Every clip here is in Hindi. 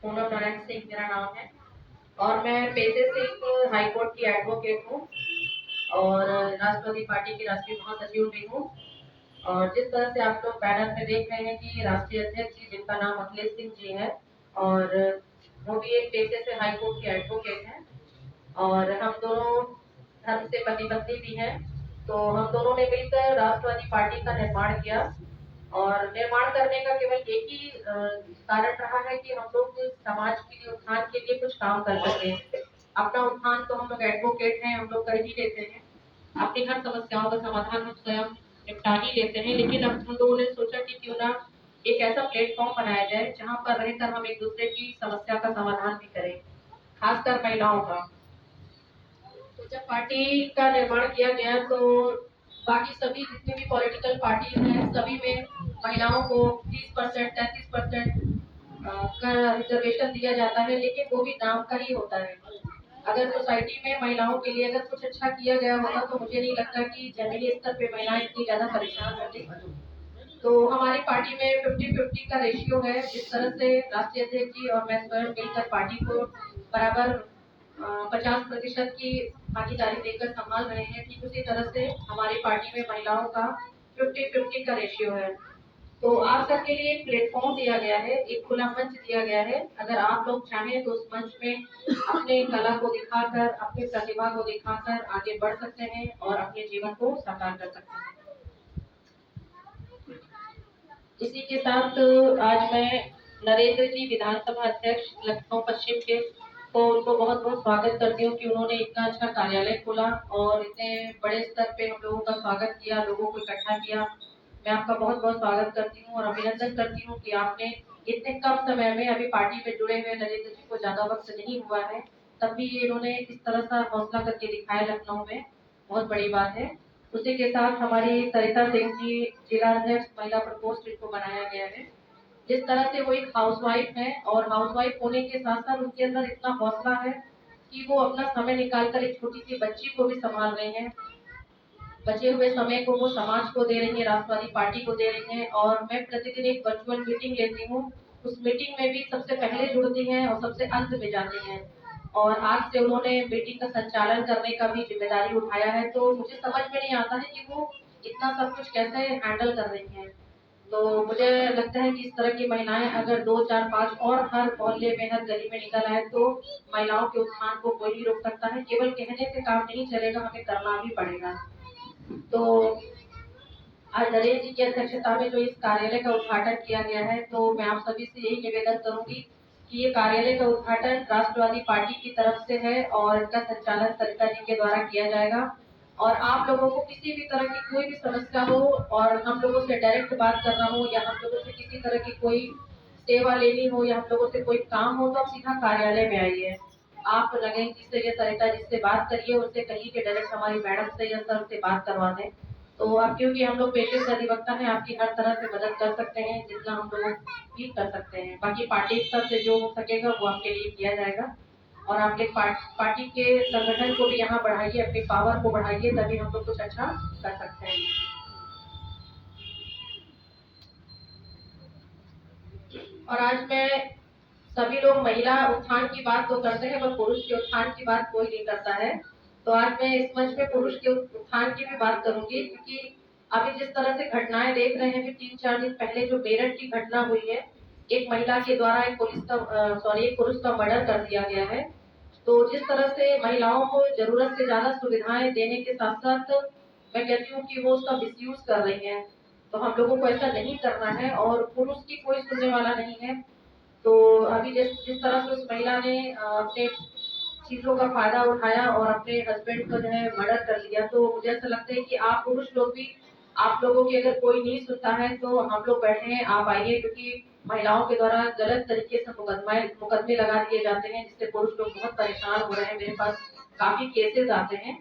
पूनम नारायण सिंह मेरा नाम है और मैं पेशे से एक हाई कोर्ट की एडवोकेट हूँ और राष्ट्रवादी पार्टी की राष्ट्रीय महासचिव भी हूँ। और जिस तरह से आप लोग बैनर में देख रहे हैं कि राष्ट्रीय अध्यक्ष जी जिनका नाम अखिलेश सिंह जी है और वो भी एक पेशे से हाई कोर्ट के एडवोकेट हैं और हम दोनों धर्म से पति पत्नी भी हैं। तो हम दोनों ने मिलकर राष्ट्रवादी पार्टी का निर्माण किया और निर्माण करने का केवल एक ही कारण रहा है कि हम लोग समाज के लिए उत्थान के लिए कुछ काम कर सके। अपना उत्थान तो हम लोग एडवोकेट हैं, हम लोग कर ही लेते हैं, अपनी हर समस्याओं का समाधान हम स्वयं निपटा ही लेते हैं, लेकिन अब हम लोगों ने सोचा कि क्यों ना एक ऐसा प्लेटफॉर्म बनाया जाए जहाँ पर रहकर हम एक दूसरे की समस्या का समाधान भी करें, खासकर महिलाओं का। तो जब पार्टी का निर्माण किया गया तो बाकी सभी जितनी भी पॉलिटिकल पार्टीज हैं सभी में महिलाओं को 30% 33% का रिजर्वेशन दिया जाता है, लेकिन वो भी नाम का ही होता है। अगर सोसाइटी में महिलाओं के लिए अगर कुछ अच्छा किया गया होता तो मुझे नहीं लगता कि जमीनी स्तर पे महिलाएं इतनी ज्यादा परेशान होती। तो हमारी पार्टी में 50-50 का रेशियो है। जिस तरह से राष्ट्रीय अध्यक्ष जी और मैं स्वयं मिलकर पार्टी को बराबर 50% की भागीदारी देकर संभाल रहे हैं, ठीक उसी तरह से हमारी पार्टी में महिलाओं का 50-50 का रेशियो है। तो आप सबके लिए एक प्लेटफॉर्म दिया गया है, एक खुला मंच दिया गया है। अगर आप लोग चाहें तो उस मंच में अपने कला को दिखाकर, अपनी प्रतिभा को दिखाकर आगे बढ़ सकते हैं और अपने जीवन को साकार कर सकते हैं। इसी के साथ आज मैं नरेंद्र जी विधानसभा अध्यक्ष लखनऊ पश्चिम के तो उनको बहुत बहुत स्वागत करती हूँ कि उन्होंने इतना अच्छा कार्यालय खोला और इतने बड़े स्तर पे हम लोगों का स्वागत किया, लोगों को इकट्ठा किया। मैं आपका बहुत बहुत स्वागत करती हूँ और अभिनंदन करती हूँ कि आपने इतने कम समय में, अभी पार्टी में जुड़े हुए नरेंद्र जी को ज्यादा वक्त नहीं हुआ है, तब भी इन्होंने इस तरह सा हौसला करके दिखाया लखनऊ में, बहुत बड़ी बात है। उसी के साथ हमारी सरिता सिंह जी जिला अध्यक्ष महिला प्रकोष्ठ इनको बनाया गया है। जिस तरह से वो एक हाउसवाइफ है और हाउसवाइफ होने के साथ साथ उनके अंदर इतना हौसला है कि वो अपना समय निकालकर एक छोटी सी बच्ची को भी संभाल रही हैं। बचे हुए समय को वो समाज को दे रही है, राष्ट्रवादी पार्टी को दे रही है। और मैं प्रतिदिन एक वर्चुअल मीटिंग लेती हूँ, उस मीटिंग में भी सबसे पहले जुड़ती हैं और सबसे अंत में जाती हैं। और आज से उन्होंने मीटिंग का संचालन करने का भी जिम्मेदारी उठाया है, तो मुझे समझ में नहीं आता है कि वो इतना सब कुछ कैसे हैंडल कर रही हैं। तो मुझे लगता है कि इस तरह की महिलाएं अगर 2 4 5 और हर मोहल्ले में, हर गली में निकल आए तो महिलाओं के उत्थान को कोई नहीं रोक सकता है। केवल कहने से काम नहीं चलेगा, हमें करना भी पड़ेगा। तो आज नरेश जी की अध्यक्षता में जो इस कार्यालय का उद्घाटन किया गया है, तो मैं आप सभी से यही निवेदन करूंगी कि ये कार्यालय का उद्घाटन राष्ट्रवादी पार्टी की तरफ से है और इसका संचालन सरिता जी के द्वारा किया जाएगा। और आप लोगों को किसी भी तरह की कोई भी समस्या हो और हम लोगों से डायरेक्ट बात करना हो या हम लोगों से किसी तरह की कोई सेवा लेनी हो या हम लोगों से कोई काम हो, तो आप सीधा कार्यालय में आइए। आप लगे जिससे ये सरिता जिससे बात करिए, उससे कहिए कि डायरेक्ट हमारी मैडम से या सर से बात करवा दें। तो आप, क्योंकि हम लोग पेशे से अधिवक्ता हैं, आपकी हर तरह से मदद कर सकते हैं, जितना हम लोग भी कर सकते हैं। बाकी पार्टी स्तर से जो हो सकेगा वो आपके लिए किया जाएगा। और आपके पार्टी के संगठन को भी यहाँ बढ़ाइए, अपनी पावर को बढ़ाइए, तभी हम लोग कुछ अच्छा कर सकते हैं। और आज मैं, सभी लोग महिला उत्थान की बात तो करते हैं पर पुरुष के उत्थान की बात कोई नहीं करता है। तो आज मैं इस मंच पे पुरुष के उत्थान की भी बात करूंगी, क्योंकि अभी जिस तरह से घटनाएं देख रहे हैं, 3 4 दिन पहले जो मेरठ की घटना हुई है, एक महिला के द्वारा एक पुरुष का मर्डर कर दिया गया है। तो जिस तरह से महिलाओं को जरूरत से ज्यादा सुविधाएं देने के साथ साथ मैं कहती हूँ कि वो उसका मिसयूज कर रही है। तो हम लोगों को ऐसा नहीं करना है और पुरुष की कोई सुनने वाला नहीं है। तो अभी जिस जिस तरह से उस महिला ने अपने चीजों का फायदा उठाया और अपने हस्बैंड को जो है मर्डर कर लिया, तो मुझे ऐसा लगता है कि आप पुरुष लोग भी, आप लोगों की अगर कोई नहीं सुनता है तो हम लोग बैठे हैं, आप आइए, क्योंकि महिलाओं के द्वारा गलत तरीके से मुकदमे लगा दिए जाते हैं, जिससे पुरुष लोग बहुत परेशान हो रहे हैं। मेरे पास काफी केसेस आते हैं।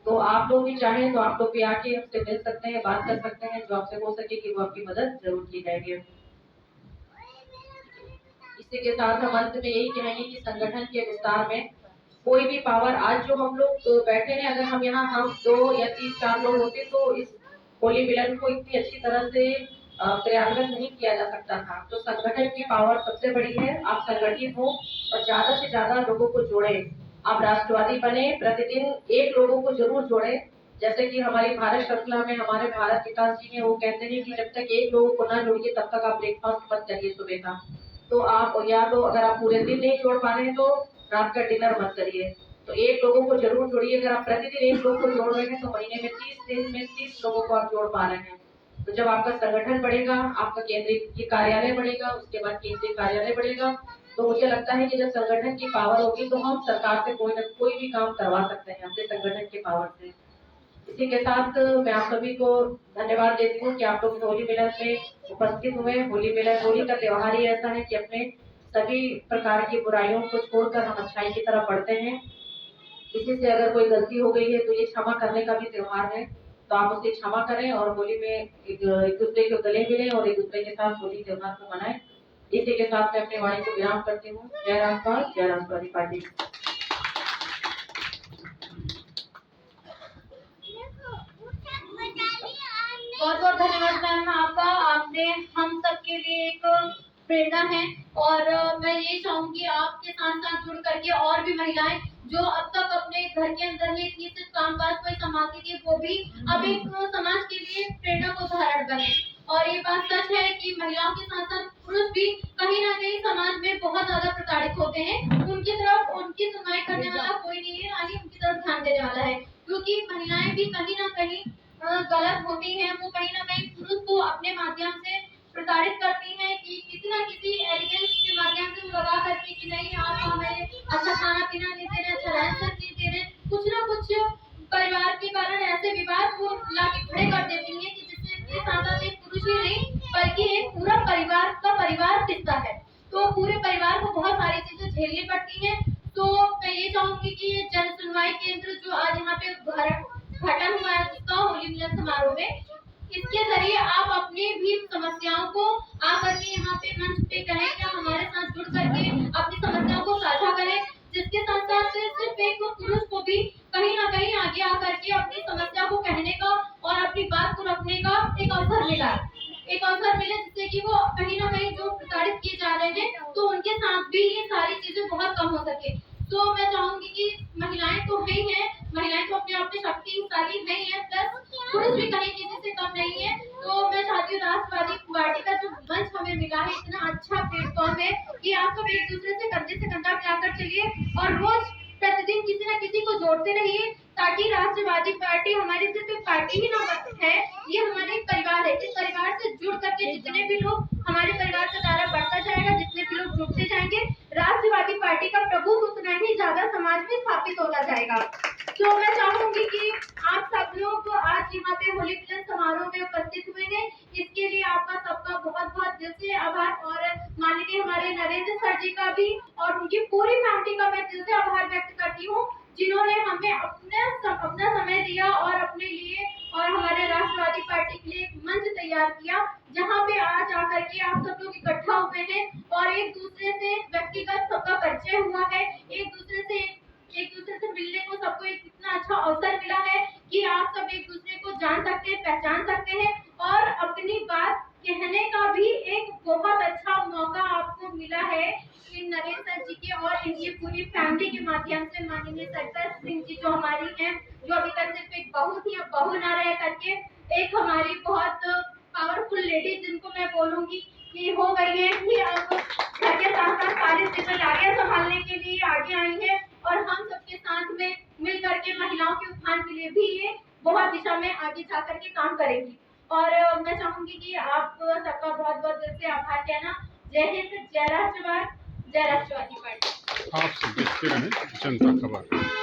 तो आप लोग भी चाहें तो आप लोग भी आके हमसे मिल सकते हैं, बात कर सकते हैं, जो आपसे हो सके कि वो आपकी मदद जरूर की जाएगी। इसी के साथ हम अंत में यही कहेंगे कि संगठन के विस्तार में कोई भी पावर, आज जो हम लोग बैठे हैं, अगर हम यहाँ हम 2 या 3 4 लोग होते तो इस होली मिलन को इतनी अच्छी तरह से क्रियान्वित नहीं किया जा सकता था। तो संगठन की पावर सबसे बड़ी है। आप संगठित हो और ज्यादा से ज्यादा लोगों को जोड़े, आप राष्ट्रवादी बने, प्रतिदिन एक लोगों को जरूर जोड़े। जैसे कि हमारी भारत श्रृंखला में हमारे भारत विकास जी ने वो कहते हैं कि जब तक एक लोगों को ना जोड़िए तब तक आप ब्रेकफास्ट मत करिए सुबह का। तो आप या तो अगर आप पूरे दिन नहीं जोड़ पा रहे हैं तो रात का डिनर मत करिए। तो एक लोगों को जरूर जोड़िए। अगर आप प्रतिदिन एक लोग को जोड़ रहे हैं तो महीने में 30 दिन में 30 लोगों को आप जोड़ पा रहे हैं। तो जब आपका संगठन बढ़ेगा, आपका केंद्रीय कार्यालय बढ़ेगा, उसके बाद केंद्रीय कार्यालय बढ़ेगा, तो मुझे लगता है कि जब संगठन की पावर होगी तो हम सरकार से कोई न कोई भी काम करवा सकते हैं अपने संगठन की पावर से। इसी के साथ मैं आप सभी को धन्यवाद देती हूँ कि आप लोग होली मिलन में उपस्थित हुए। होली मिलन, होली का त्योहार ही ऐसा है कि अपने सभी प्रकार की बुराइयों को छोड़कर हम अच्छाई की तरफ बढ़ते हैं। किसी से अगर कोई गलती हो गई है तो ये क्षमा करने का भी त्योहार है। तो आप उसे क्षमा करें और होली में एक दूसरे को गले मिलें और एक दूसरे के साथ होली त्योहार को मनाएं। इसी के साथ मैं अपनी वाणी को विराम करती हूँ। जय राष्ट्रवाद, जय राष्ट्रवादी पार्टी। बहुत बहुत धन्यवाद मैम आपका। आपने हम सबके लिए एक प्रेरणा है और मैं ये चाहूंगी आपके साथ साथ जुड़ करके और भी महिलाएं जो अब तक अपने घर के अंदर ही इतनी सिर्फ काम काज को संभालती थी, वो भी अब एक समाज के लिए प्रेरणा को उदाहरण बने। और ये बात सच है कि महिलाओं के साथ साथ पुरुष भी कहीं ना कहीं समाज में बहुत ज्यादा प्रताड़ित होते हैं। उनकी तरफ उनकी सुनवाई करने वाला कोई नहीं है, ना ही उनकी तरफ ध्यान देने वाला है, क्योंकि महिलाएं भी कहीं ना कहीं गलत होती हैं। वो कहीं ना कहीं पुरुष को अपने माध्यम से प्रताड़ित करती हैं कि किसी ना किसी एलियंस के माध्यम से लगा करके कि नहीं आप हमें अच्छा खाना पीना नहीं दे रहे, अच्छा रहन सहन नहीं दे रहे, कुछ ना कुछ परिवार के कारण ऐसे विवाद वो लाके खड़े कर देती हैं कि जिससे साथ एक पुरुष ही नहीं बल्कि एक पूरा परिवार का परिवार पिसता है। तो पूरे परिवार को बहुत सारी चीजें झेलनी पड़ती हैं। तो मैं ये चाहूंगी कि जन सुनवाई केंद्र जो आज यहाँ पे उद्घाटन हुआ है जिसका होली मिलन समारोह में, इसके जरिए आप अपनी भी समस्याओं को आकर के यहाँ पे मंच पे कहें या हमारे साथ जुड़ करके अपनी समस्याओं को साझा करें, जिसके साथ साथ सिर्फ एक पुरुष को भी कहीं ना कहीं आगे आकर के अपनी समस्या को कहने का और अपनी बात को रखने का एक अवसर मिले जिससे कि वो कहीं ना कहीं जो प्रताड़ित किए जा रहे हैं तो उनके साथ भी ये सारी चीजें बहुत कम हो सके। तो मैं चाहूंगी कि महिलाएं तो है ही है, महिलाएं तो अपने आप में शक्तिशाली है ही है, प्लस पुरुष भी कहीं किसी से कम नहीं है। तो मैं चाहती हूँ राष्ट्रवादी पार्टी का जो मंच हमें मिला है, इतना अच्छा प्लेटफॉर्म है कि आप सब एक दूसरे से कंधे से कंधा मिलाकर चलिए और रोज प्रतिदिन किसी न किसी को जोड़ते रहिए, ताकि राष्ट्रवादी पार्टी हमारी सिर्फ एक पार्टी ही ना है, ये हमारे एक परिवार है। इस परिवार से जुड़ करके जितने भी लोग हमारे परिवार का दायरा बढ़ता जाएगा, जितने भी लोग जुड़ते जाएंगे, राष्ट्रवादी पार्टी का प्रभुत्व उतना ही ज्यादा समाज में स्थापित होता जाएगा। तो मैं चाहूंगी कि आप सब लोग आज यहाँ पे होली मिलन समारोह में उपस्थित हुए हैं, इसके लिए आपका सबका बहुत बहुत दिल से आभार। और माननीय हमारे नरेंद्र सर जी का भी और उनकी पूरी फैमिली का मैं दिल से आभार व्यक्त करती हूँ, जिन्होंने हमें अपना समय दिया और अपने लिए और हमारे राष्ट्रवादी पार्टी के लिए एक मंच तैयार किया, जहाँ पे आज आकर के आप सब लोग इकट्ठा हुए हैं और एक दूसरे से व्यक्तिगत सबका परिचय हुआ है, एक दूसरे से मिलने को सबको एक इतना अच्छा अवसर मिला है कि आप सब एक दूसरे को जान सकते हैं, पहचान सकते हैं और अपनी बात कहने का भी एक बहुत अच्छा मौका आपको मिला है इन नरेंद्र सर जी के और इनकी पूरी फैमिली के माध्यम से। माननीय सरकार सिंह जी जो हमारी हैं, जो अभी तक सिर्फ एक बहू ना रह करके एक हमारी बहुत पावरफुल लेडी, जिनको मैं बोलूंगी कि हो गई है कि अब घर के साथ साथ सारी जिम्मेदारियां संभालने के लिए आगे आई है और हम सबके साथ में मिल करके महिलाओं के उत्थान के लिए भी ये बहुत दिशा में आगे जा करके काम करेगी। और मैं चाहूंगी कि आप सबका बहुत बहुत दिल से आभार कहना। जय हिंद, जय राष्ट्रवाद, जय राष्ट्रवादी पार्टी। आप देखते रहें जनता खबर।